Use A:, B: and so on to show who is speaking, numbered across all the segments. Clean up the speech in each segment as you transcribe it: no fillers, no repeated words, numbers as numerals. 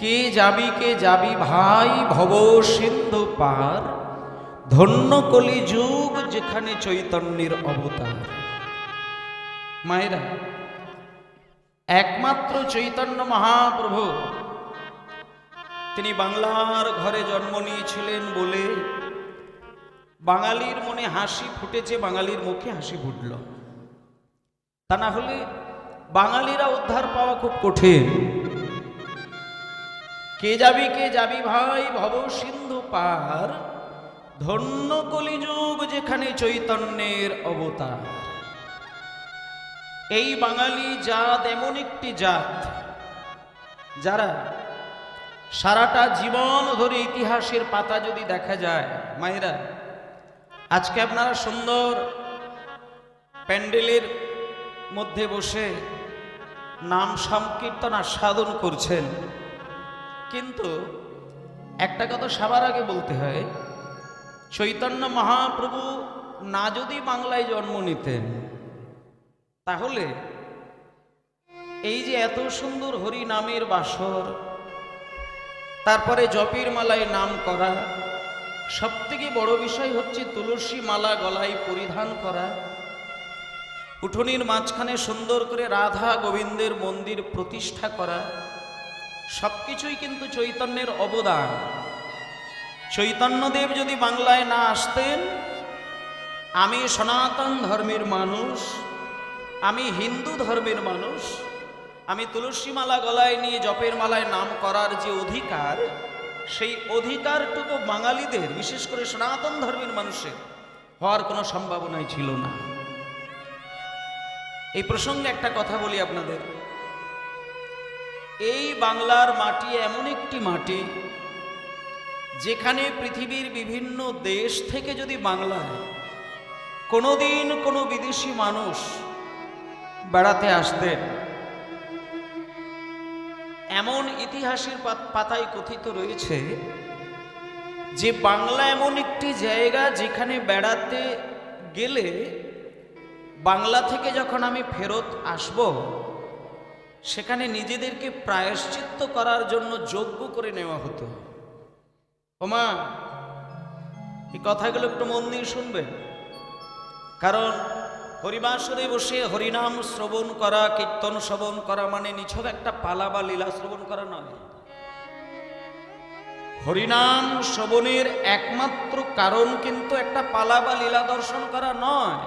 A: কে যাবি ভাই ভব সিন্ধু পার, ধন্য কলি যুগ যেখানে চৈতন্যের অবতার। মায়েরা, একমাত্র চৈতন্য মহাপ্রভু তিনি বাংলার ঘরে জন্ম নিয়েছিলেন বলে বাঙালির মনে হাসি ফুটেছে, বাঙালির মুখে হাসি ফুটল। তা না হলে বাঙালিরা উদ্ধার পাওয়া খুব কঠিন। কে যাবি ভাই ভব সিন্ধু পার, ধন্য কলিযুগ যেখানে চৈতন্যের অবতার। এই বাঙালি জাত এমন একটি জাত যারা সারাটা জীবন ধরে ইতিহাসের পাতা যদি দেখা যায়, মায়েরা আজকে আপনারা সুন্দর প্যান্ডেলের মধ্যে বসে নাম সংকীর্তন আস্বাদন করছেন, কিন্তু একটা কথা সবার আগে বলতে হয়, চৈতন্য মহাপ্রভু না যদি বাংলায় জন্ম নিতেন তাহলে এই যে এত সুন্দর হরি নামের বাসর, তারপরে জপের মালায় নাম করা, সবথেকে বড় বিষয় হচ্ছে তুলসী মালা গলায় পরিধান করা, উঠোনের মাঝখানে সুন্দর করে রাধা গোবিন্দের মন্দির প্রতিষ্ঠা করা, সবকিছুই কিন্তু চৈতন্যের অবদান। চৈতন্যদেব যদি বাংলায় না আসতেন, আমি সনাতন ধর্মের মানুষ, আমি হিন্দু ধর্মের মানুষ, আমি তুলসী মালা গলায় নিয়ে জপের মালায় নাম করার যে অধিকার, সেই অধিকারটুকু বাঙালিদের, বিশেষ করে সনাতন ধর্মের মানুষের হওয়ার কোনো সম্ভাবনাই ছিল না। এই প্রসঙ্গে একটা কথা বলি আপনাদের, এই বাংলার মাটি এমন একটি মাটি যেখানে পৃথিবীর বিভিন্ন দেশ থেকে যদি বাংলায় কোনোদিন কোনো বিদেশি মানুষ বেড়াতে আসতেন, এমন ইতিহাসের পাতায় কথিত রয়েছে যে বাংলা এমন একটি জায়গা যেখানে বেড়াতে গেলে বাংলা থেকে যখন আমি ফেরত আসব, সেখানে নিজেদেরকে প্রায়শ্চিত্ত করার জন্য যজ্ঞ করে নেওয়া হতো। ওমা, এই কথাগুলো একটু মন দিয়ে শুনবেন, কারণ হরিবাসরে বসে হরিনাম শ্রবণ করা, কীর্তন শ্রবণ করা মানে নিছক একটা পালা বা লীলা শ্রবণ করা নয়। হরিনাম শ্রবণের একমাত্র কারণ কিন্তু একটা পালা বা লীলা দর্শন করা নয়।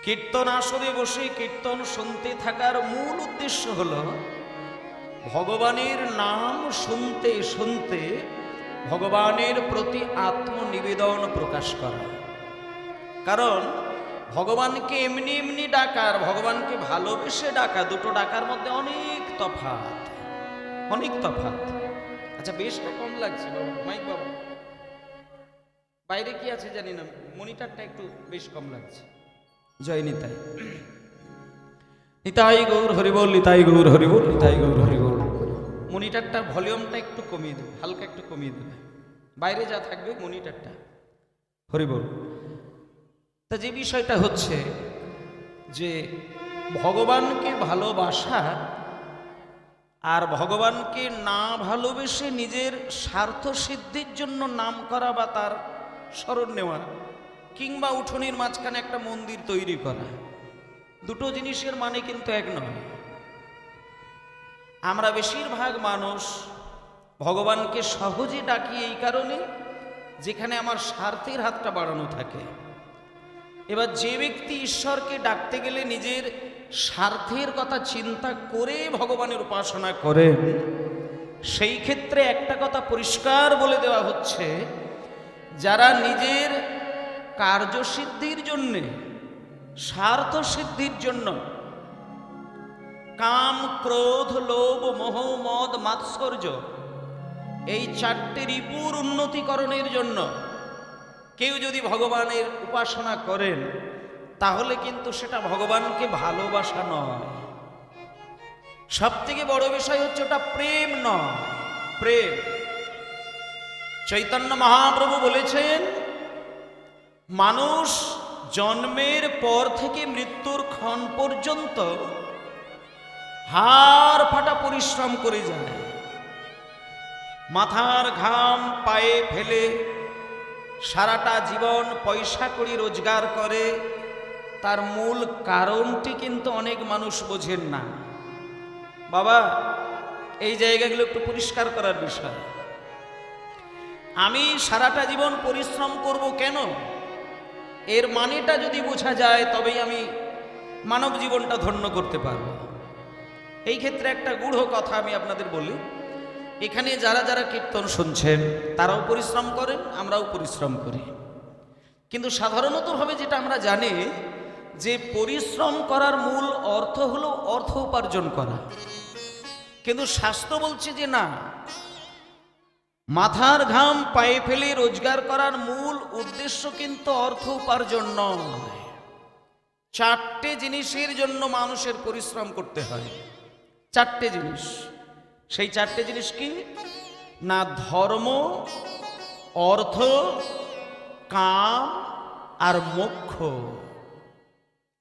A: কীর্তন আসরে বসে কীর্তন শুনতে থাকার মূল উদ্দেশ্য হলো ভগবানের নাম শুনতে শুনতে ভগবানের প্রতি আত্মনিবেদন প্রকাশ করা। কারণ ভগবানকে এমনি এমনি ডাকা আর ভগবানকে ভালোবেসে ডাকা, দুটো ডাকার মধ্যে অনেক তফাৎ, অনেক তফাৎ। আচ্ছা, বেশটা কম লাগছে বাবা, মাইক বাবা, বাইরে কি আছে জানি না, মনিটরটা একটু বেশ কম লাগছে। জয় নিতাই, নিতাই গৌর হরিবল, নিতাই গৌর হরিবল, নিতাই গৌর হরিবল। মনিটরটার ভলিউমটা একটু কমিয়ে দেবে, হালকা একটু কমিয়ে দেবে, বাইরে যা থাকবে মনিটরটা। হরিবল। তা যে বিষয়টা হচ্ছে যে ভগবানকে ভালোবাসা আর ভগবানকে না ভালোবেসে নিজের স্বার্থ সিদ্ধির জন্য নাম করা বা তার স্মরণ নেওয়া, কিংবা উঠোনের মাঝখানে একটা মন্দির তৈরি করা, দুটো জিনিসের মানে কিন্তু এক নয়। আমরা বেশিরভাগ মানুষ ভগবানকে সহজে ডাকি এই কারণে যেখানে আমার স্বার্থের হাতটা বাড়ানো থাকে। এবার যে ব্যক্তি ঈশ্বরকে ডাকতে গেলে নিজের স্বার্থের কথা চিন্তা করে ভগবানের উপাসনা করেন, সেই ক্ষেত্রে একটা কথা পরিষ্কার বলে দেওয়া হচ্ছে, যারা নিজের কার্যসিদ্ধির জন্যে, স্বার্থ সিদ্ধির জন্য কাম, ক্রোধ, লোভ, মোহ, মদ, মাৎসর্য এই চারটে রিপুর উন্নতিকরণের জন্য কেউ যদি ভগবানের উপাসনা করেন, তাহলে কিন্তু সেটা ভগবানকে ভালোবাসা নয়। সব থেকে বড় বিষয় হচ্ছে ওটা প্রেম নয়, প্রেম। চৈতন্য মহাপ্রভু বলেছেন, মানুষ জন্মের পর থেকে মৃত্যুর ক্ষণ পর্যন্ত হাড় ফাটা পরিশ্রম করে যায়, মাথার ঘাম পায়ে ফেলে সারাটা জীবন পয়সা কড়ি রোজগার করে, তার মূল কারণটি কিন্তু অনেক মানুষ বোঝেন না। বাবা, এই জায়গাগুলো একটু পরিষ্কার করার বিষয়। আমি সারাটা জীবন পরিশ্রম করব কেন, এর মানেটা যদি বোঝা যায় তবেই আমি মানব জীবনটা ধন্য করতে পারব। এই ক্ষেত্রে একটা গূঢ় কথা আমি আপনাদের বলি, এখানে যারা যারা কীর্তন শুনছেন তারাও পরিশ্রম করেন, আমরাও পরিশ্রম করি, কিন্তু সাধারণতভাবে যেটা আমরা জানি যে পরিশ্রম করার মূল অর্থ হলো অর্থ উপার্জন করা। কিন্তু শাস্ত্র বলছে যে না, মাথার ঘাম পায়ে ফেলে রোজগার করার মূল উদ্দেশ্য কিন্তু অর্থ উপার্জন নয়। চারটে জিনিসের জন্য মানুষের পরিশ্রম করতে হয়, চারটে জিনিস। সেই চারটে জিনিস কি না? ধর্ম, অর্থ, কাম আর মোক্ষ।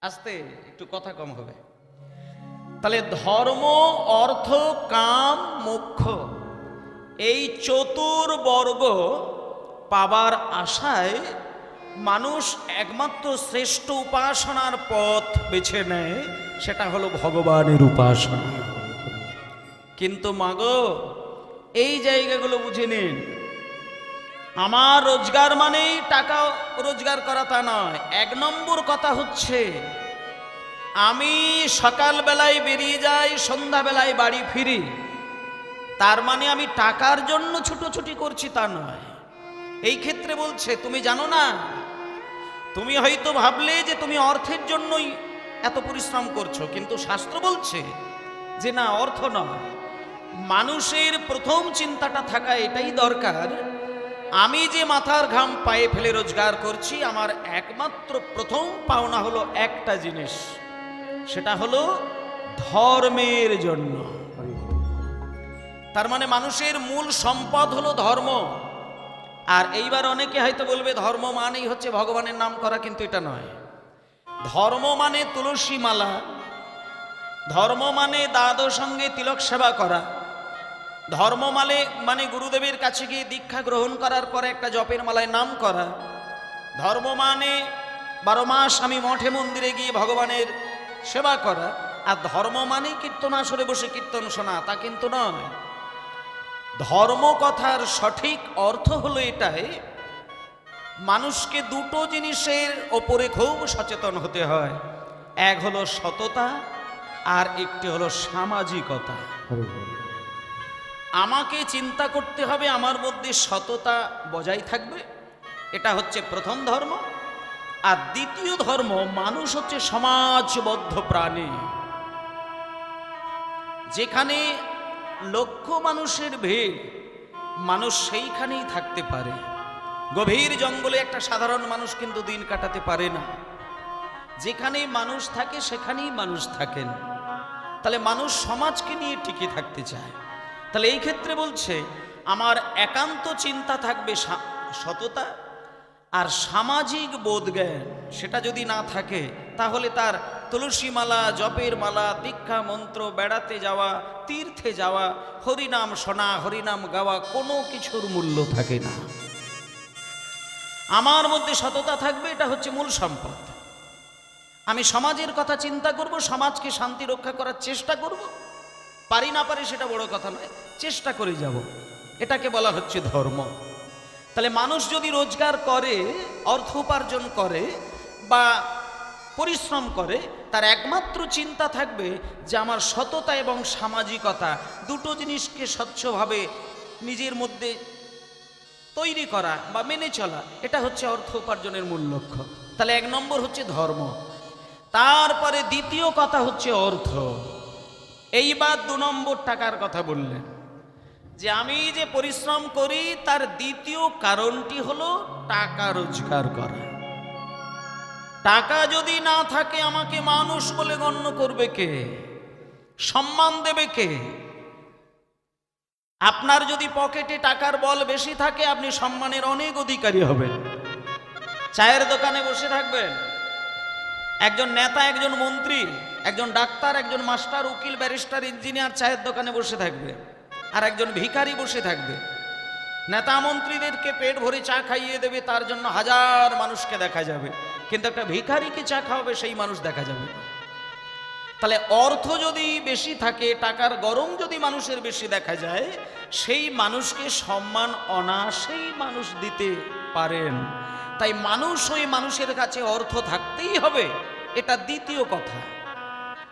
A: আস্তে, একটু কথা কম হবে। তাহলে ধর্ম, অর্থ, কাম, মোক্ষ, এই চতুর্বর্গ পাবার আশায় মানুষ একমাত্র শ্রেষ্ঠ উপাসনার পথ বেছে নেয়, সেটা হলো ভগবানের উপাসনা। কিন্তু মাগো, এই জায়গাগুলো বুঝে নিন। আমার রোজগার মানেই টাকা রোজগার করা তা নয়। এক নম্বর কথা হচ্ছে, আমি সকালবেলায় বেরিয়ে যাই, সন্ধ্যাবেলায় বাড়ি ফিরি, তার মানে আমি টাকার জন্য ছুটোছুটি করছি তা নয়। এই ক্ষেত্রে বলছে, তুমি জানো না, তুমি হয়তো ভাবলে যে তুমি অর্থের জন্যই এত পরিশ্রম করছো, কিন্তু শাস্ত্র বলছে যে না, অর্থ নয়। মানুষের প্রথম চিন্তাটা থাকা এটাই দরকার, আমি যে মাথার ঘাম পায়ে ফেলে রোজগার করছি, আমার একমাত্র প্রথম পাওনা হলো একটা জিনিস, সেটা হলো ধর্মের জন্য। তার মানে মানুষের মূল সম্পদ হলো ধর্ম। আর এইবার অনেকে হয়তো বলবে ধর্ম মানেই হচ্ছে ভগবানের নাম করা, কিন্তু এটা নয়। ধর্ম মানে তুলসী মালা, ধর্ম মানে দ্বাদশ সঙ্গে তিলক সেবা করা, ধর্ম মানে গুরুদেবের কাছে গিয়ে দীক্ষা গ্রহণ করার পরে একটা জপের মালায় নাম করা, ধর্ম মানে 12 মাস আমি মঠে মন্দিরে গিয়ে ভগবানের সেবা করা। আর ধর্ম মানে কীর্তন আসরে বসে কীর্তন শোনা, তা কিন্তু নয়। ধর্ম কথার সঠিক অর্থ হলো এটাই, মানুষকে দুটো জিনিসের ওপরে খুব সচেতন হতে হয়। এক হলো সততা, আর একটি হলো সামাজিকতা। আমাকে চিন্তা করতে হবে আমার মধ্যে সততা বজায় থাকবে, এটা হচ্ছে প্রথম ধর্ম। আর দ্বিতীয় ধর্ম, মানুষ হচ্ছে সমাজবদ্ধ প্রাণী। যেখানে লক্ষ মানুষের ভিড়, মানুষ সেইখানেই থাকতে পারে। গভীর জঙ্গলে একটা সাধারণ মানুষ কিন্তু দিন কাটাতে পারে না। যেখানেই মানুষ থাকে সেখানেই মানুষ থাকেন। তাহলে মানুষ সমাজকে নিয়ে টিকে থাকতে চায়। তাহলে এই ক্ষেত্রে বলছে, আমার একান্ত চিন্তা থাকবে সততা আর সামাজিক বোধজ্ঞান। সেটা যদি না থাকে তাহলে তার তুলসী মালা, জপের মালা, দীক্ষা মন্ত্র, বেড়াতে যাওয়া, তীর্থে যাওয়া, হরিনাম শোনা, হরিনাম গাওয়া, কোনো কিছুর মূল্য থাকে না। আমার মধ্যে সততা থাকবে, এটা হচ্ছে মূল সম্পদ। আমি সমাজের কথা চিন্তা করব, সমাজকে শান্তি রক্ষা করার চেষ্টা করব। পারি না পারি সেটা বড় কথা নয়, চেষ্টা করে যাব, এটাকে বলা হচ্ছে ধর্ম। তাহলে মানুষ যদি রোজগার করে, অর্থ উপার্জন করে বা পরিশ্রম করে, তার একমাত্র চিন্তা থাকবে যে আমার সততা এবং সামাজিকতা দুটো জিনিসকে স্বচ্ছভাবে নিজের মধ্যে তৈরি করা বা মেনে চলা, এটা হচ্ছে অর্থ উপার্জনের মূল লক্ষ্য। তাহলে এক নম্বর হচ্ছে ধর্ম, তারপরে দ্বিতীয় কথা হচ্ছে অর্থ। এইবার 2 নম্বর টাকার কথা বললেন, যে আমি যে পরিশ্রম করি তার দ্বিতীয় কারণটি হলো টাকা রোজগার করা। টাকা যদি না থাকে আমাকে মানুষ বলে গণ্য করবে কে? সম্মান দেবে কে? আপনার যদি পকেটে টাকার বল বেশি থাকে, আপনি সম্মানের অনেক অধিকারী হবেন। চায়ের দোকানে বসে থাকবেন, একজন নেতা, একজন মন্ত্রী একজন ডাক্তার, একজন মাস্টার, উকিল, ব্যারিস্টার, ইঞ্জিনিয়ার চায়ের দোকানে বসে থাকবে, আর একজন ভিখারি বসে থাকবে। নেতা মন্ত্রীদেরকে পেট ভরে চা খাইয়ে দেবে, তার জন্য হাজার মানুষকে দেখা যাবে, কিন্তু একটা ভিখারিকে চা খাওয়াবে সেই মানুষ দেখা যাবে না। তাহলে অর্থ যদি বেশি থাকে, টাকার গরম যদি মানুষের বেশি দেখা যায়, সেই মানুষকে সম্মান অনায়াসেই মানুষ দিতে পারেন। তাই মানুষ ওই মানুষের কাছে অর্থ থাকতেই হবে, এটা দ্বিতীয় কথা।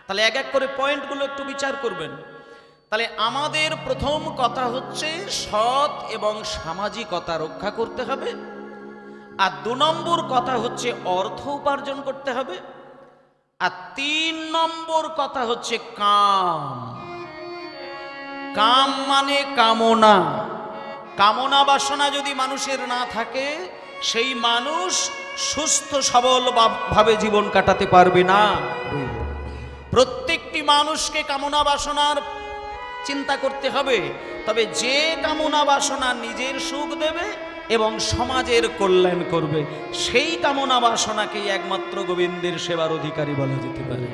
A: তাহলে এক এক করে পয়েন্টগুলো একটু বিচার করবেন। তাহলে আমাদের প্রথম কথা হচ্ছে সৎ এবং সামাজিকতা রক্ষা করতে হবে, আর 2 নম্বর কথা হচ্ছে অর্থ উপার্জন করতে হবে, আর 3 নম্বর কথা হচ্ছে কাম। কাম মানে কামনা। কামনা বাসনা যদি মানুষের না থাকে, সেই মানুষ সুস্থ সবল ভাবে জীবন কাটাতে পারবে না। প্রত্যেকটি মানুষকে কামনা বাসনার চিন্তা করতে হবে, তবে যে কামনা বাসনা নিজের সুখ দেবে এবং সমাজের কল্যাণ করবে, সেই কামনা বাসনাকেই একমাত্র গোবিন্দের সেবার অধিকারী বলা যেতে পারে।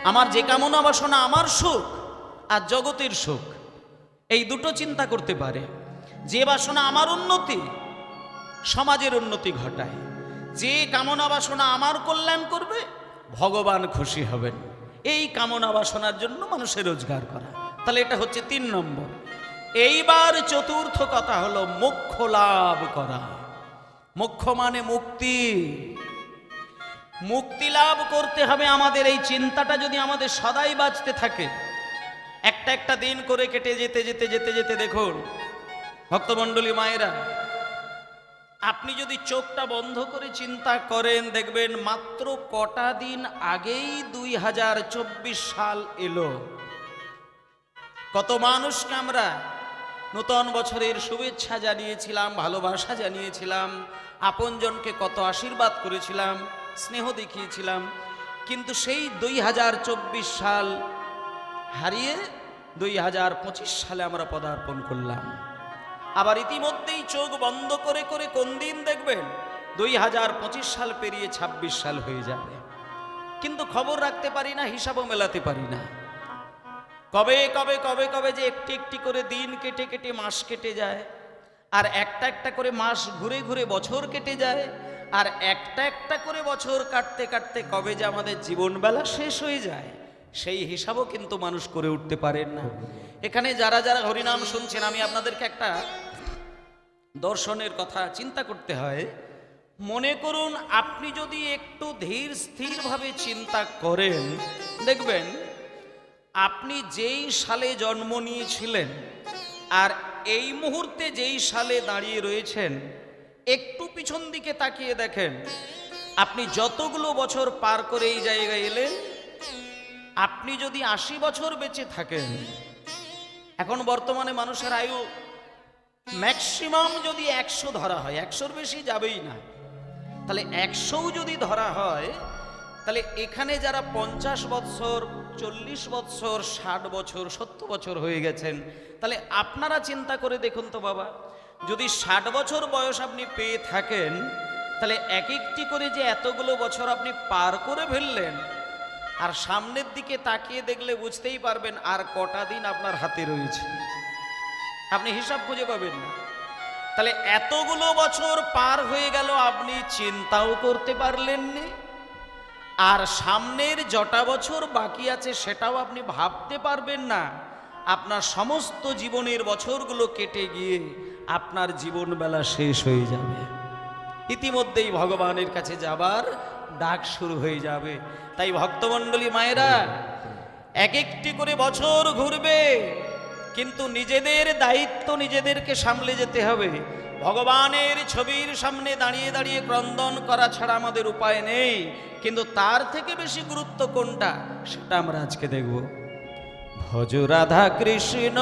A: আমার যে কামনা বাসনা আমার সুখ আর জগতের সুখ, এই দুটো চিন্তা করতে পারে। যে বাসনা আমার উন্নতি, সমাজের উন্নতি ঘটায়, যে কামনা বাসনা আমার কল্যাণ করবে, ভগবান খুশি হবেন, এই কামনা বাসনার জন্য মানুষের রোজগার করা। তাহলে এটা হচ্ছে 3 নম্বর। এইবার চতুর্থ কথা হলো মোক্ষ লাভ করা। মোক্ষ মানে মুক্তি। মুক্তি লাভ করতে হবে আমাদের। এই চিন্তাটা যদি আমাদের সদাই বাঁচতে থাকে, একটা একটা দিন করে কেটে যেতে যেতে যেতে যেতে দেখুন ভক্তমণ্ডলী মায়েরা, আপনি যদি চোখটা বন্ধ করে চিন্তা করেন, দেখবেন মাত্র কটা দিন আগেই 2024 সাল এলো। কত মানুষকে আমরা নতুন বছরের শুভেচ্ছা জানিয়েছিলাম, ভালোবাসা জানিয়েছিলাম, আপনজনকে কত আশীর্বাদ করেছিলাম, স্নেহ দেখিয়েছিলাম, কিন্তু সেই 2024 সাল হারিয়ে 2025 সালে আমরা পদার্পণ করলাম। আবার ইতিমধ্যেই চোখ বন্ধ করে করে কোন দিন দেখবেন 2025 সাল পেরিয়ে 26 সাল হয়ে যাবে, কিন্তু খবর রাখতে পারি না, হিসাবও মেলাতে পারি না। কবে কবে কবে কবে যে একটি একটি করে দিন কেটে কেটে মাস কেটে যায়, আর একটা একটা করে মাস ঘুরে ঘুরে বছর কেটে যায়, আর একটা একটা করে বছর কাটতে কাটতে কবে যে আমাদের জীবনবেলা শেষ হয়ে যায়, সেই হিসাবও কিন্তু মানুষ করে উঠতে পারেন না। এখানে যারা যারা হরিনাম শুনছেন, আমি আপনাদেরকে একটা দর্শনের কথা চিন্তা করতে হয়। মনে করুন আপনি যদি একটু ধীর স্থিরভাবে চিন্তা করেন, দেখবেন আপনি যেই সালে জন্ম নিয়েছিলেন আর এই মুহূর্তে যেই সালে দাঁড়িয়ে রয়েছেন, একটু পিছন দিকে তাকিয়ে দেখেন, আপনি যতগুলো বছর পার করে এই জায়গায় এলেন, আপনি যদি 80 বছর বেঁচে থাকেন, এখন বর্তমানে মানুষের আয়ু ম্যাক্সিমাম যদি 100 ধরা হয়, 100-র বেশি যাবেই না, তাহলে 100 যদি ধরা হয়, তাহলে এখানে যারা 50 বছর, 40 বছর, 60 বছর, 70 বছর হয়ে গেছেন, তাহলে আপনারা চিন্তা করে দেখুন তো বাবা, যদি 60 বছর বয়স আপনি পেয়ে থাকেন, তাহলে এক একটি করে যে এতগুলো বছর আপনি পার করে ফেললেন, আর সামনের দিকে তাকিয়ে দেখলে বুঝতেই পারবেন আর কটা দিন আপনার হাতে রয়েছে, আপনি হিসাব খুঁজে পাবেন না। তাহলে এতগুলো বছর পার হয়ে গেল, আপনি চিন্তাও করতে পারলেন না, আর সামনের যটা বছর বাকি আছে সেটাও আপনি ভাবতে পারবেন না। আপনার সমস্ত জীবনের বছরগুলো কেটে গিয়ে আপনার জীবনবেলা শেষ হয়ে যাবে, ইতিমধ্যেই ভগবানের কাছে যাবার ডাক শুরু হয়ে যাবে। তাই ভক্তমণ্ডলী মায়েরা, এক একটি করে বছর ঘুরবে, কিন্তু নিজেদের দায়িত্ব নিজেদেরকে সামলে যেতে হবে। ভগবানের ছবির সামনে দাঁড়িয়ে দাঁড়িয়ে ক্রন্দন করা ছাড়া আমাদের উপায় নেই, কিন্তু তার থেকে বেশি গুরুত্ব কোনটা সেটা আমরা আজকে দেখব। ভজ রাধা কৃষ্ণ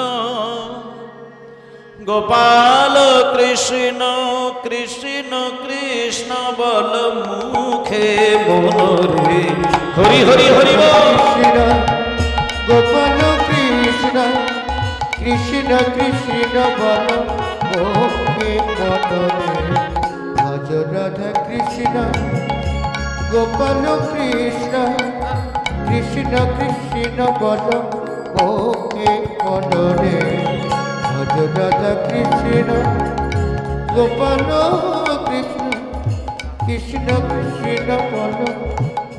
A: গোপাল কৃষ্ণ কৃষ্ণ কৃষ্ণ বল মুখে মনোরে, হরি হরি হরি
B: কৃষ্ণ গোপাল কৃষ্ণ কৃষ্ণ কৃষ্ণ বল মুখে মনোরে। ভজ রাধা কৃষ্ণ গোপাল কৃষ্ণ কৃষ্ণ কৃষ্ণ বল মুখে মনরে ভজ রাধা কৃষ্ণ গোপাল কৃষ্ণ কৃষ্ণ কৃষ্ণ বল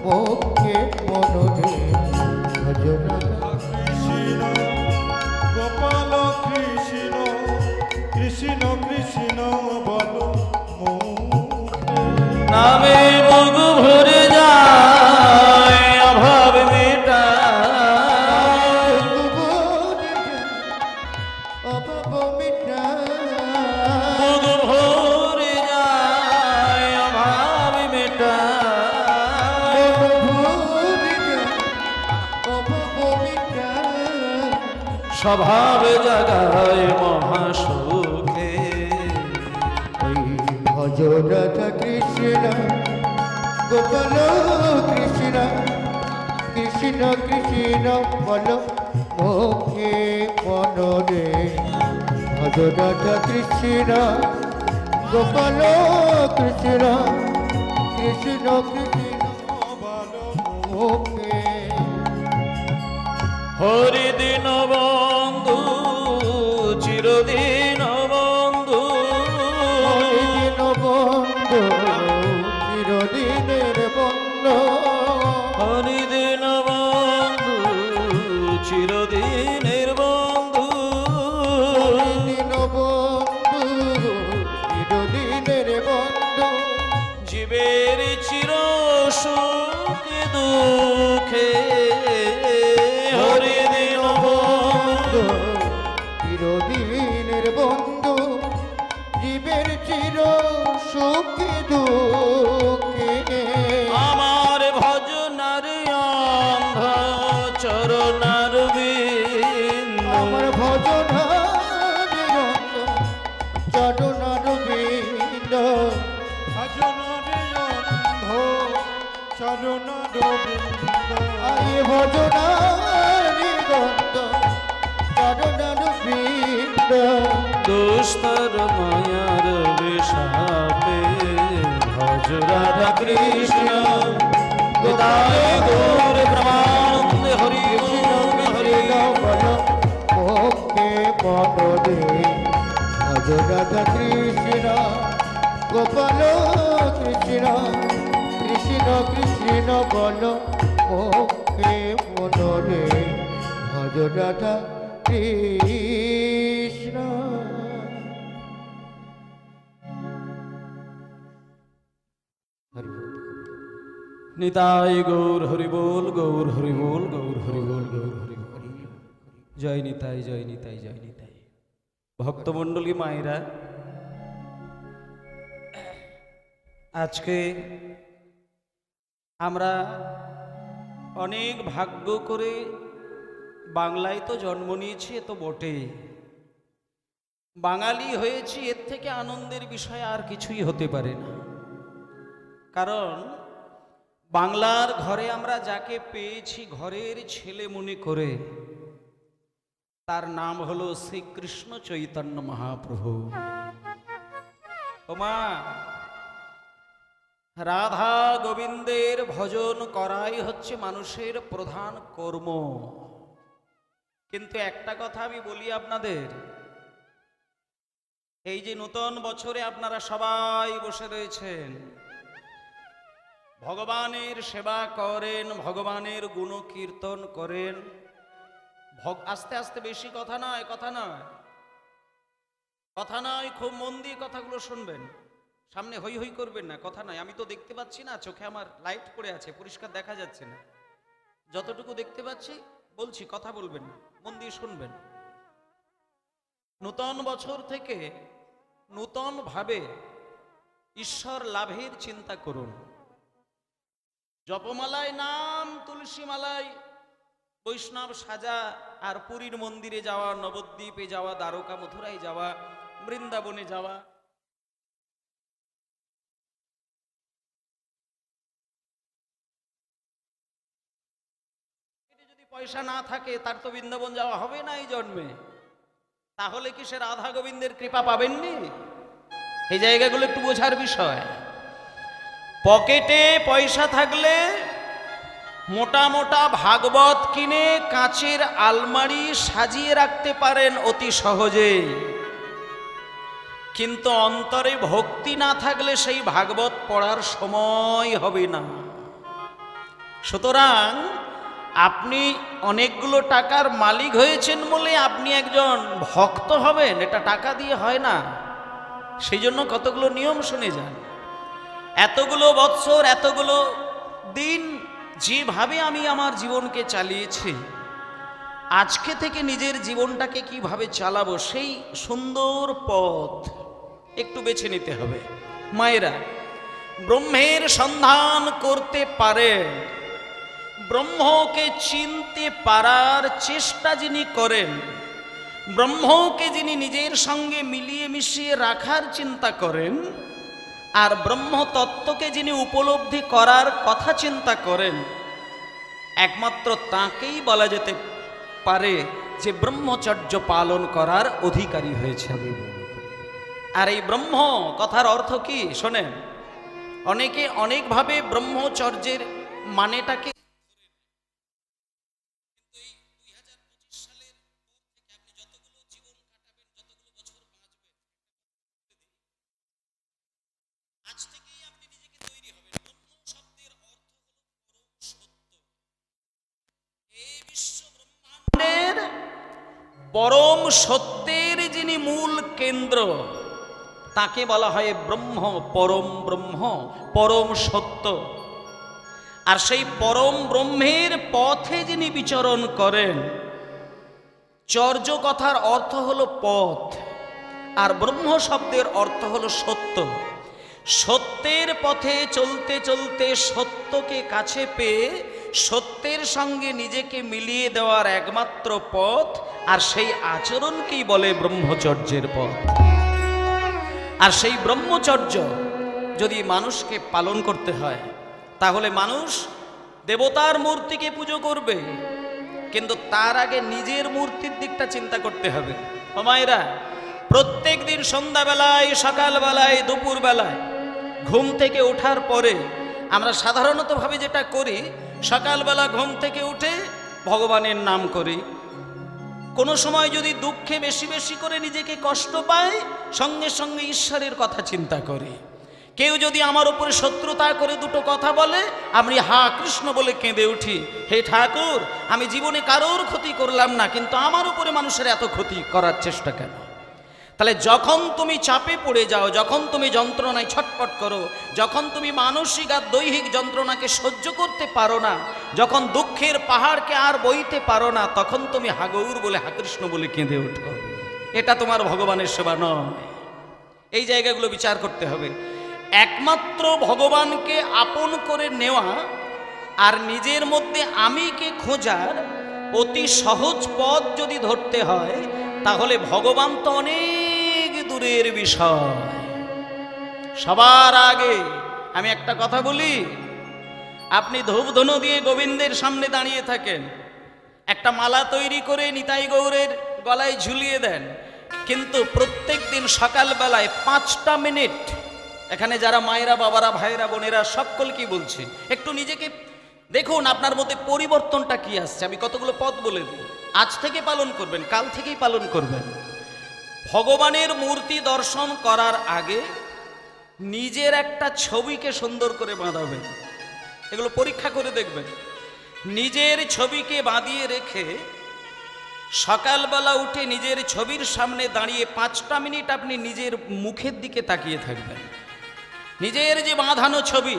B: মুখে মনরে ভজ রাধা
C: কৃষ্ণ গোপাল কৃষ্ণ কৃষ্ণ কৃষ্ণ বল
A: নামে বুক ভরে যায় অভাব মেটায়
B: অভাব মিটায়
A: বুক ভরে যায় অভাব মেটায় স্বভাব জাগায় মহাসুখে
B: ভজ রাধা কৃষ্ণ গোপাল কৃষ্ণ কৃষ্ণ কৃষ্ণ বল মুখে মনরে ভজ রাধা কৃষ্ণ গোপাল কৃষ্ণ কৃষ্ণ কৃষ্ণ বল মুখে
A: হরিদিন বন্ধু চিরদিন বন্ধু
B: হরিদিন বন্ধু চিরদিনের বন্ধু
A: হরিদিন বন্ধু চিরদিনের বন্ধু
B: হরিদিন বন্ধু চিরদিনের বন্ধু
A: জীবের চির সুখে দুঃখে হরিদিন বন্ধু
B: চিরদিনের বন্ধু জীবের চির সুখে দুঃখে
A: আমার ভজনার অন্ধ চরণার বিন্দু
B: আমার ভজনার রঙ্গ চরণার বৃন্দ
C: ভজনারে অন্ধ চরণার বৃন্দ
B: আয়ে ভজনার রঙ্গ চরণার বৃন্দ
A: দুস্তর মায়ার বিষাপে ভজ রাধা কৃষ্ণ গোদায় গৌর ব্রহ্মানন্দ হরি ওম হরি
B: বল ওকে মনরে ভজ রাধা কৃষ্ণ গোপাল কৃষ্ণ কৃষ্ণ কৃষ্ণ বল ওকে মনরে ভজ রাধা কৃষ্ণ
A: নিতাই গৌর হরি বল গৌর হরি বল গৌর হরি বল গৌর হরি বল জয় নিতাই জয় নিতাই জয় নিতাই ভক্তমণ্ডলী মায়েরা আজকে আমরা অনেক ভাগ্য করে বাংলায় তো জন্ম নিয়েছি এ তো বটে বাঙালি হয়েছি এর থেকে আনন্দের বিষয় আর কিছুই হতে পারে না কারণ বাংলার ঘরে আমরা যাকে পেয়েছি ঘরের ছেলে মনে করে তার নাম হলো শ্রীকৃষ্ণ চৈতন্য মহাপ্রভু ওমা রাধা গোবিন্দের ভজন করাই হচ্ছে মানুষের প্রধান কর্ম কিন্তু একটা কথা আমি বলি আপনাদের এই যে নতুন বছরে আপনারা সবাই বসে রয়েছেন ভগবানের সেবা করেন ভগবানের গুণ কীর্তন করেন আস্তে আস্তে বেশি কথা নয় খুব মন দিয়ে কথাগুলো শুনবেন সামনে হই হই করবেন না কথা নয় আমি তো দেখতে পাচ্ছি না চোখে আমার লাইট পড়ে আছে পরিষ্কার দেখা যাচ্ছে না যতটুকু দেখতে পাচ্ছি বলছি কথা বলবেন না মন দিয়ে শুনবেন নতুন বছর থেকে নতুন ভাবে ঈশ্বর লাভের চিন্তা করুন জপমালায় নাম তুলসী মালায় বৈষ্ণব সাজা আর পুরীর মন্দিরে যাওয়া নবদ্বীপে যাওয়া দ্বারকা মথুরায় যাওয়া বৃন্দাবনে যাওয়া যদি পয়সা না থাকে তার তো বৃন্দাবন যাওয়া হবে না এই জন্মে তাহলে কি সে রাধা গোবিন্দের কৃপা পাবেননি এই জায়গাগুলো একটু বোঝার বিষয় পকেটে পয়সা থাকলে মোটা মোটা ভাগবত কিনে কাঁচের আলমারি সাজিয়ে রাখতে পারেন অতি সহজে, কিন্তু অন্তরে ভক্তি না থাকলে সেই ভাগবত পড়ার সময় হবে না। সুতরাং আপনি অনেকগুলো টাকার মালিক হয়েছেন বলে আপনি একজন ভক্ত হবেন, এটা টাকা দিয়ে হয় না। সেই জন্য কতগুলো নিয়ম শুনে যান। এতগুলো বৎসর, এতগুলো দিন যেভাবে আমি আমার জীবনকে চালিয়েছি, আজকে থেকে নিজের জীবনটাকে কিভাবে চালাবো সেই সুন্দর পথ একটু বেছে নিতে হবে। মায়েরা, ব্রহ্মের সন্ধান করতে পারেন, ব্রহ্মকে চিনতে পারার চেষ্টা যিনি করেন, ব্রহ্মকে যিনি নিজের সঙ্গে মিলিয়ে মিশিয়ে রাখার চিন্তা করেন, আর ব্রহ্ম তত্ত্বকে যিনি উপলব্ধি করার কথা চিন্তা করেন, একমাত্র তাকেই বলা যেতে পারে যে ব্রহ্মচর্য পালন করার অধিকারী হয়েছে। আর এই ব্রহ্ম কথার অর্থ কি শোনেন, অনেকে অনেকভাবে ব্রহ্মচর্যের মানেটাকে পরম সত্যের যিনি মূল কেন্দ্র, তাকে বলা হয় ব্রহ্ম, পরম ব্রহ্ম, পরম সত্য। আর সেই পরম ব্রহ্মের পথে যিনি বিচরণ করেন, চর্য কথার অর্থ হলো পথ, আর ব্রহ্ম শব্দের অর্থ হলো সত্য। সত্যের পথে চলতে চলতে সত্যকে কাছে পেয়ে সত্যের সঙ্গে নিজেকে মিলিয়ে দেওয়ার একমাত্র পথ, আর সেই আচরণকেই বলে ব্রহ্মচর্যের পথ। আর সেই ব্রহ্মচর্য যদি মানুষকে পালন করতে হয়, তাহলে মানুষ দেবতার মূর্তিকে পুজো করবে, কিন্তু তার আগে নিজের মূর্তির দিকটা চিন্তা করতে হবে। মায়েরা, প্রত্যেক দিন সন্ধ্যাবেলায়, সকালবেলায়, দুপুরবেলায় ঘুম থেকে ওঠার পরে আমরা সাধারণতভাবে যেটা করি, সকালবেলা ঘুম থেকে উঠে ভগবানের নাম করি। কোনো সময় যদি দুঃখে বেশি বেশি করে নিজেকে কষ্ট পায়, সঙ্গে সঙ্গে ঈশ্বরের কথা চিন্তা করি। কেউ যদি আমার উপরে শত্রুতা করে দুটো কথা বলে, আমি হা কৃষ্ণ বলে কেঁদে উঠি, হে ঠাকুর, আমি জীবনে কারোর ক্ষতি করলাম না, কিন্তু আমার উপরে মানুষের এত ক্ষতি করার চেষ্টা কেন? তাহলে যখন তুমি চাপে পড়ে যাও, যখন তুমি যন্ত্রণায় ছটপট করো, যখন তুমি মানসিক আর দৈহিক যন্ত্রণাকে সহ্য করতে পারো না, যখন দুঃখের পাহাড়কে আর বইতে পারো না, তখন তুমি হাগৌর বলে, হা কৃষ্ণ বলে কেঁদে ওঠো। এটা তোমার ভগবানের সেবা নয়। এই জায়গাগুলো বিচার করতে হবে। একমাত্র ভগবানকে আপন করে নেওয়া আর নিজের মধ্যে আমিকে খোঁজার অতি সহজ পথ যদি ধরতে হয়, তাহলে ভগবান তো অনেক দূরের বিষয়। সবার আগে আমি একটা কথা বলি, আপনি ধূপ ধুনো দিয়ে গোবিন্দের সামনে দাঁড়িয়ে থাকেন, একটা মালা তৈরি করে নিতাই গৌরের গলায় ঝুলিয়ে দেন, কিন্তু প্রত্যেক দিন সকালবেলায় 5টা মিনিট, এখানে যারা মায়েরা, বাবারা, ভাইরা, বোনেরা সকলকে বলছি, একটু নিজেকে দেখুন আপনার মধ্যে পরিবর্তনটা কি আসছে। আমি কতগুলো পথ বলে দিই, আজ থেকে পালন করবেন, কাল থেকেই পালন করবেন। ভগবানের মূর্তি দর্শন করার আগে নিজের একটা ছবিকে সুন্দর করে বাঁধাবেন। এগুলো পরীক্ষা করে দেখবেন। নিজের ছবিকে বাঁধিয়ে রেখে সকালবেলা উঠে নিজের ছবির সামনে দাঁড়িয়ে 5টা মিনিট আপনি নিজের মুখের দিকে তাকিয়ে থাকবেন। নিজের যে বাঁধানো ছবি,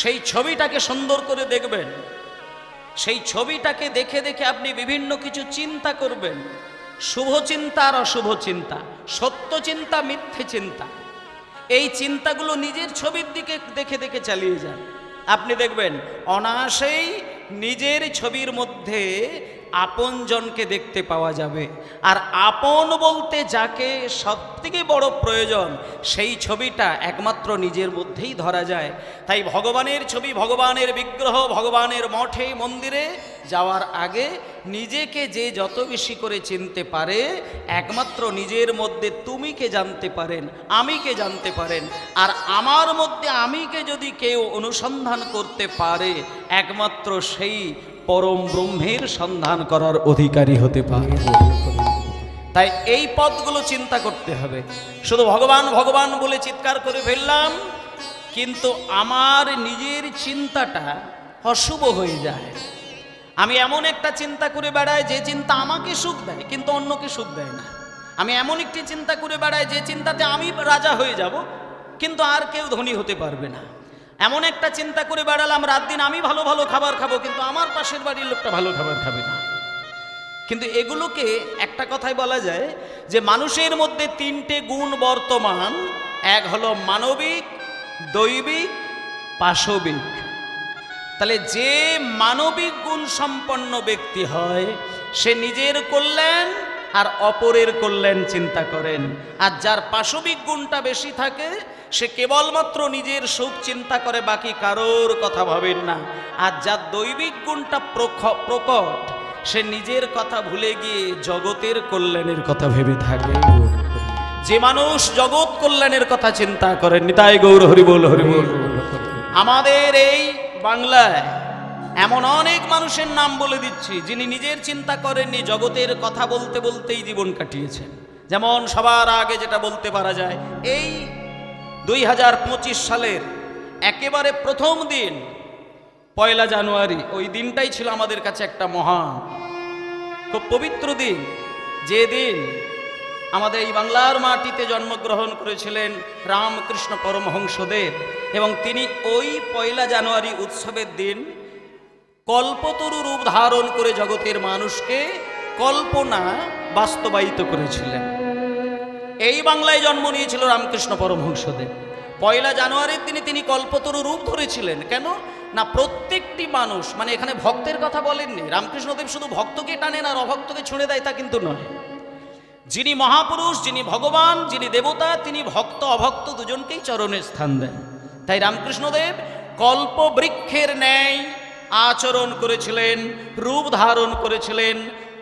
A: সেই ছবিটাকে সুন্দর করে দেখবেন। সেই ছবিটাকে দেখে দেখে আপনি বিভিন্ন কিছু চিন্তা করবেন, শুভ চিন্তা আর অশুভ চিন্তা, সত্য চিন্তা, মিথ্যে চিন্তা। এই চিন্তাগুলো নিজের ছবির দিকে দেখে দেখে চালিয়ে যান। আপনি দেখবেন অনায়াসেই নিজের ছবির মধ্যে আপনজনকে দেখতে পাওয়া যাবে। আর আপন বলতে যাকে সবথেকে বড় প্রয়োজন, সেই ছবিটা একমাত্র নিজের মধ্যেই ধরা যায়। তাই ভগবানের ছবি, ভগবানের বিগ্রহ, ভগবানের মঠে মন্দিরে যাওয়ার আগে নিজেকে যে যত বেশি করে চিনতে পারে, একমাত্র নিজের মধ্যে তুমিকে জানতে পারেন, আমিকে জানতে পারেন। আর আমার মধ্যে আমিকে যদি কেউ অনুসন্ধান করতে পারে, একমাত্র সেই পরম ব্রহ্মের সন্ধান করার অধিকারী হতে পারে। তাই এই পথগুলো চিন্তা করতে হবে। শুধু ভগবান ভগবান বলে চিৎকার করে ফেললাম, কিন্তু আমার নিজের চিন্তাটা অশুভ হয়ে যায়। আমি এমন একটা চিন্তা করে বেড়াই যে চিন্তা আমাকে সুখ দেয় কিন্তু অন্যকে সুখ দেয় না। আমি এমন একটি চিন্তা করে বেড়াই যে চিন্তাতে আমি রাজা হয়ে যাব কিন্তু আর কেউ ধনী হতে পারবে না। এমন একটা চিন্তা করে বেড়ালাম রাত দিন আমি ভালো ভালো খাবার খাবো কিন্তু আমার পাশের বাড়ির লোকটা ভালো খাবার খাবে না। কিন্তু এগুলোকে একটা কথাই বলা যায় যে মানুষের মধ্যে তিনটে গুণ বর্তমান, এক হলো মানবিক, দৈবিক, পাশবিক। তাহলে যে মানবিক গুণ সম্পন্ন ব্যক্তি হয় সে নিজের কল্যাণ আর অপরের কল্যাণ চিন্তা করেন। আর যার পাশবিক গুণটা বেশি থাকে সে কেবলমাত্র নিজের সুখ চিন্তা করে, বাকি কারোর কথা ভাবেন না। আর যার দৈবিক গুণটা প্রকট, সে নিজের কথা ভুলে গিয়ে জগতের কল্যাণের কথা ভেবে থাকে। যে মানুষ জগৎ কল্যাণের কথা চিন্তা করেন, নিতাই গৌর হরি বল হরি বল। আমাদের এই বাংলায় এমন অনেক মানুষের নাম বলে দিচ্ছি যিনি নিজের চিন্তা করেননি, জগতের কথা বলতে বলতেই জীবন কাটিয়েছেন। যেমন সবার আগে যেটা বলতে পারা যায়, এই 2025 সালের একেবারে প্রথম দিন 1 জানুয়ারি, ওই দিনটাই ছিল আমাদের কাছে একটা মহান, খুব পবিত্র দিন। যে দিন আমাদের এই বাংলার মাটিতে জন্মগ্রহণ করেছিলেন রামকৃষ্ণ পরমহংসদেব, এবং তিনি ওই 1 জানুয়ারি উৎসবের দিন কল্পতরু রূপ ধারণ করে জগতের মানুষকে কল্পনা বাস্তবায়িত করেছিলেন। এই বাংলায় জন্ম নিয়েছিল রামকৃষ্ণ পরমহংসদেব। 1 জানুয়ারির দিনে তিনি কল্পতরু রূপ ধরেছিলেন। কেন না, প্রত্যেকটি মানুষ, মানে এখানে ভক্তের কথা বলেননি, রামকৃষ্ণদেব শুধু ভক্তকে টানেন আর অভক্তকে ছুঁড়ে দেয় তা কিন্তু নয়। যিনি মহাপুরুষ, যিনি ভগবান, যিনি দেবতা, তিনি ভক্ত অভক্ত দুজনকেই চরণে স্থান দেন। তাই রামকৃষ্ণদেব কল্পবৃক্ষের ন্যায় আচরণ করেছিলেন, রূপ ধারণ করেছিলেন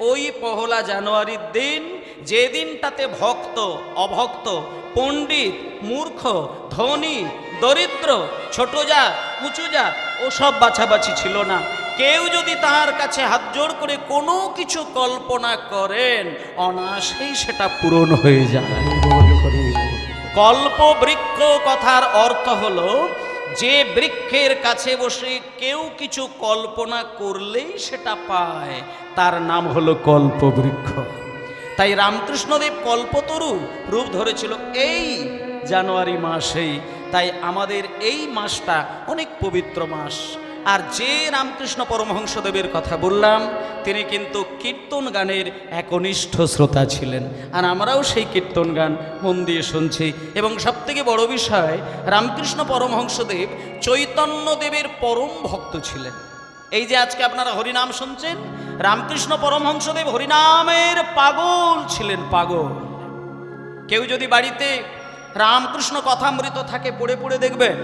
A: ওই 1 জানুয়ারির দিন, যে দিনটাতে ভক্ত অভক্ত, পণ্ডিত মূর্খ, ধনী দরিদ্র, ছোট জাত উঁচু জাত ওসব বাছাবাছি ছিল না। কেউ যদি তার কাছে হাত জোড় করে কোনো কিছু কল্পনা করেন, অনায়াসেই সেটা পূরণ হয়ে যায়। কল্পবৃক্ষ কথার অর্থ হলো যে বৃক্ষের কাছে বসে কেউ কিছু কল্পনা করলেই সেটা পায়, তার নাম হলো কল্পবৃক্ষ। তাই রামকৃষ্ণদেব কল্পতরু রূপ ধরেছিল এই জানুয়ারি মাসেই। তাই আমাদের এই মাসটা অনেক পবিত্র মাস। আর যে রামকৃষ্ণ পরমহংসদেবের কথা বললাম, তিনি কিন্তু কীর্তন গানের একনিষ্ঠ শ্রোতা ছিলেন। আর আমরাও সেই কীর্তন গান মন দিয়ে শুনছি। এবং সবথেকে বড় বিষয়, রামকৃষ্ণ পরমহংসদেব চৈতন্যদেবের পরম ভক্ত ছিলেন। এই যে আজকে আপনারা হরিনাম শুনছেন, রামকৃষ্ণ পরমহংসদেব হরিনামের পাগল ছিলেন, পাগল। কেউ যদি বাড়িতে রামকৃষ্ণ কথামৃত থাকে পড়ে পড়ে দেখবেন,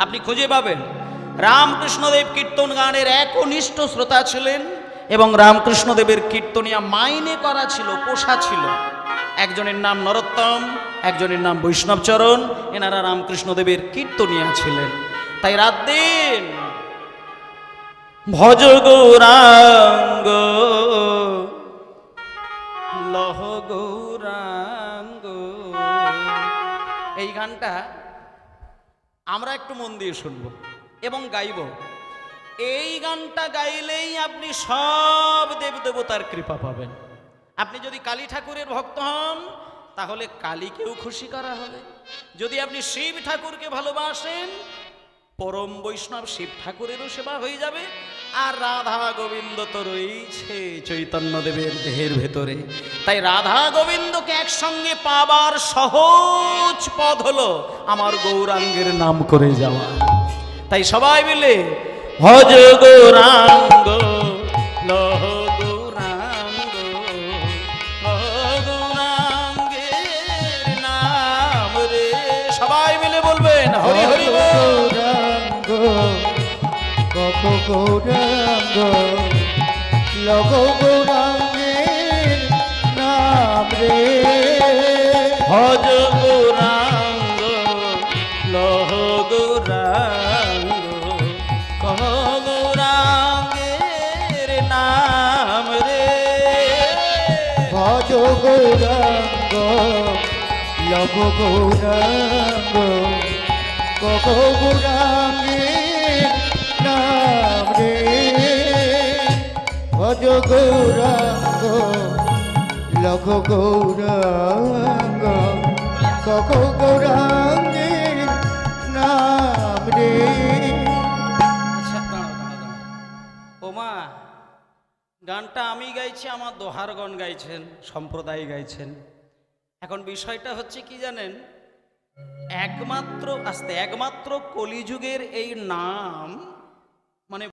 A: আপনি খুঁজে পাবেন রামকৃষ্ণদেব কীর্তন গানের একনিষ্ঠ শ্রোতা ছিলেন। এবং রামকৃষ্ণদেবের কীর্তনিয়া মাইনে করা ছিল, পোষা ছিল। একজনের নাম নরোত্তম, একজনের নাম বৈষ্ণবচরণ, এনারা রামকৃষ্ণদেবের কীর্তনিয়া ছিলেন। তাই রাত দিন ভজ গৌরাঙ্গ লহ গৌরাঙ্গ, এই গানটা আমরা একটু মন দিয়ে শুনবো এবং গাইব। এই গানটা গাইলেই আপনি সব দেবদেবতার কৃপা পাবেন। আপনি যদি কালী ঠাকুরের ভক্ত হন তাহলে কালীকেও খুশি করা হবে। যদি আপনি শিব ঠাকুরকে ভালোবাসেন, পরম বৈষ্ণব শিব ঠাকুরেরও সেবা হয়ে যাবে। আর রাধা গোবিন্দ তো রয়েছে চৈতন্যদেবের দেহের ভেতরে। তাই রাধা গোবিন্দকে একসঙ্গে পাবার সহজ পথ হলো আমার গৌরাঙ্গের নাম করে যাওয়া। তাই সবাই মিলে ভজ গৌরাঙ্গ লহ
B: গৌরাঙ্গ লঘ গৌরাঙ্গের নাম রে
A: ভজ গৌরাঙ্গ লহ গৌরাঙ্গ কহ গৌরাঙ্গের নাম রে
B: ভজ গৌরাঙ্গ লঘ গৌরাঙ্গ কহ গৌরাঙ্গের নাম রে ভজ গৌরাঙ্গ লঘ গৌরাঙ্গ কহ গৌরাঙ্গের নাম রে
A: আচ্ছা দাঁড়াও। ওমা, গানটা আমি গাইছি, আমার দোহারগণ গাইছেন, সম্প্রদায় গাইছেন। এখন বিষয়টা হচ্ছে কি জানেন, একমাত্র কলিযুগের এই নাম